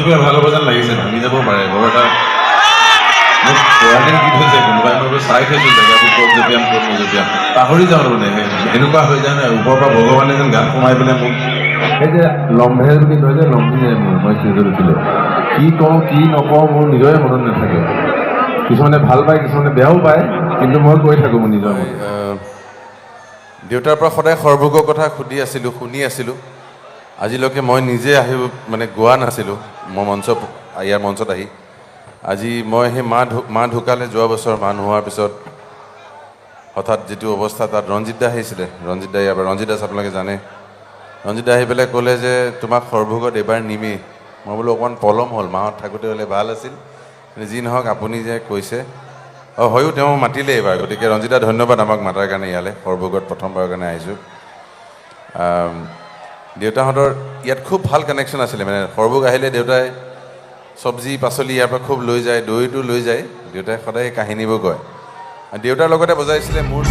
কিবা ভাল হ'ব যেন লাগিছে, ভাঙি যাব পাৰে বৰ এটা মোক ৱাৰ্ণিং দি থৈছে কোনোবাই, মই চাই থৈছোঁ জেগাবোৰ ক'ত জঁপিয়াম ক'ত নজঁপিয়াম, পাহৰি যাওঁ মানে এনেকুৱা হৈ যায় নহয় ওপৰৰ পৰা ভগৱানে যেন গাত সোমাই পেলাই মোক সেই যে লম্ভেল বুলি কয় যে লম্ভি যায় মোৰ, মই ষ্টেজত উঠিলে কি কওঁ কি নকওঁ মোৰ নিজৰে মনত নাথাকে। কিছুমানে ভাল পায় কিছুমানে বেয়াও পায়, কিন্তু মই কৈ থাকোঁ মোৰ নিজৰ মতে। দেউতাৰ পৰা সদায় সৰভোগৰ কথা শুনি আছিলোঁ। আজিলৈকে মই নিজে আহি মানে গোৱা নাছিলোঁ মই ইয়াৰ মঞ্চত আহি। আজি মই সেই মা ঢুকালে যোৱা বছৰ, মা নোহোৱাৰ পিছত হঠাৎ যিটো অৱস্থা তাত ৰঞ্জিত দা আহিছিলে, ৰঞ্জিত দাস আপোনালোকে জানে, ৰঞ্জিত দা আহি পেলাই ক'লে যে তোমাক সৰভোগত এইবাৰ নিমেই। মই বোলো অকণমান পলম হ'ল, মাহঁত থাকোঁতে হ'লে ভাল আছিল, যি নহওক আপুনি যে কৈছে হয়ো তেওঁ মাতিলে এইবাৰ, গতিকে ৰঞ্জিত দা ধন্যবাদ আমাক মাতাৰ কাৰণে ইয়ালৈ, সৰভোগত প্ৰথমবাৰৰ কাৰণে আহিছোঁ। দেউতাহঁতৰ ইয়াত খুব ভাল কানেকশ্যন আছিলে, মানে সৰভোগ আহিলে দেউতাই চব্জি পাচলি ইয়াৰ পৰা খুব লৈ যায়, দৈটো লৈ যায়, দেউতাই সদায় কাহিনীবোৰ কয়। দেউতাৰ লগতে বজাইছিলে মোৰ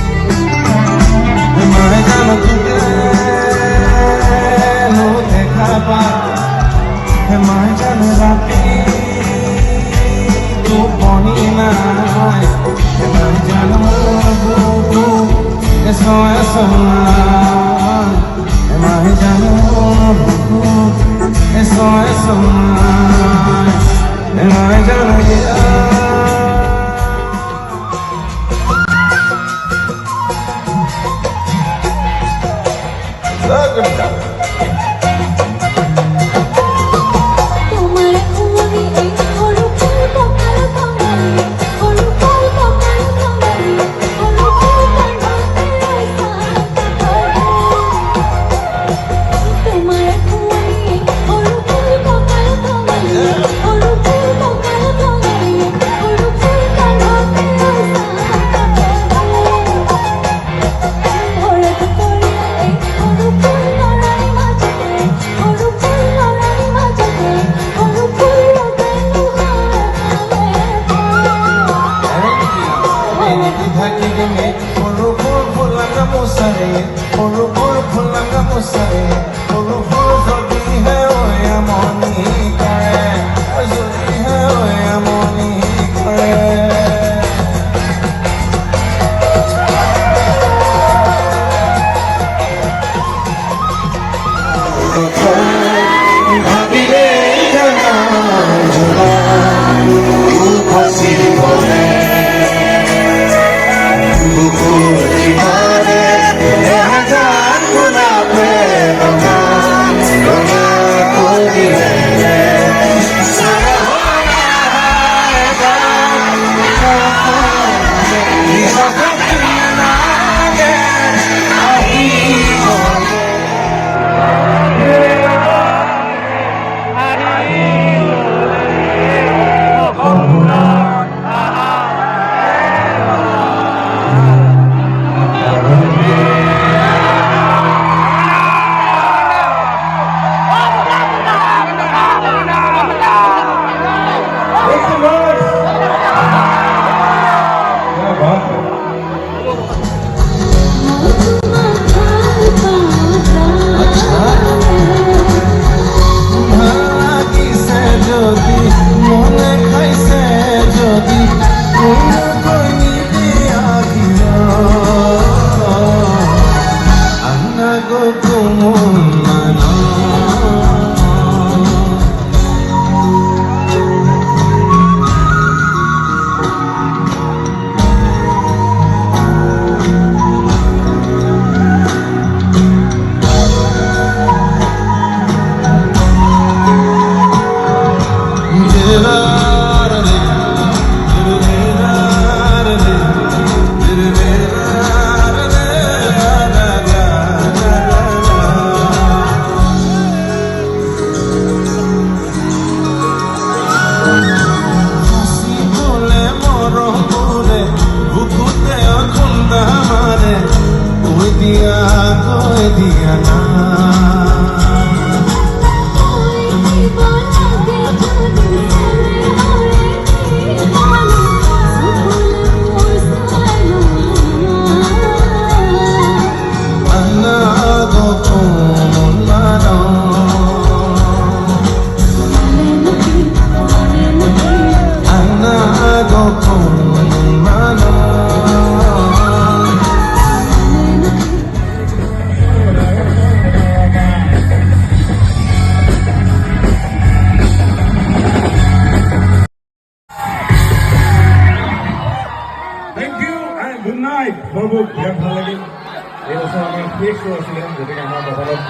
শেষ শ্ব' আছিলে, গতিকে আমাৰ কপালত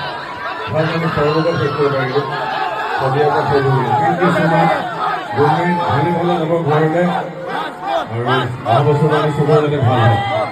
ভাল আমি সৰ্বগত শেষ কৰিব পাৰিলোঁ। সদিয়াৰ পৰা থৈ দিবলৈ থেংক ইউ ছ' মাছ। ভালে ভালে যাব ঘৰলৈ আৰু অহা বছৰ আমি চবৰ যাতে ভাল হয়।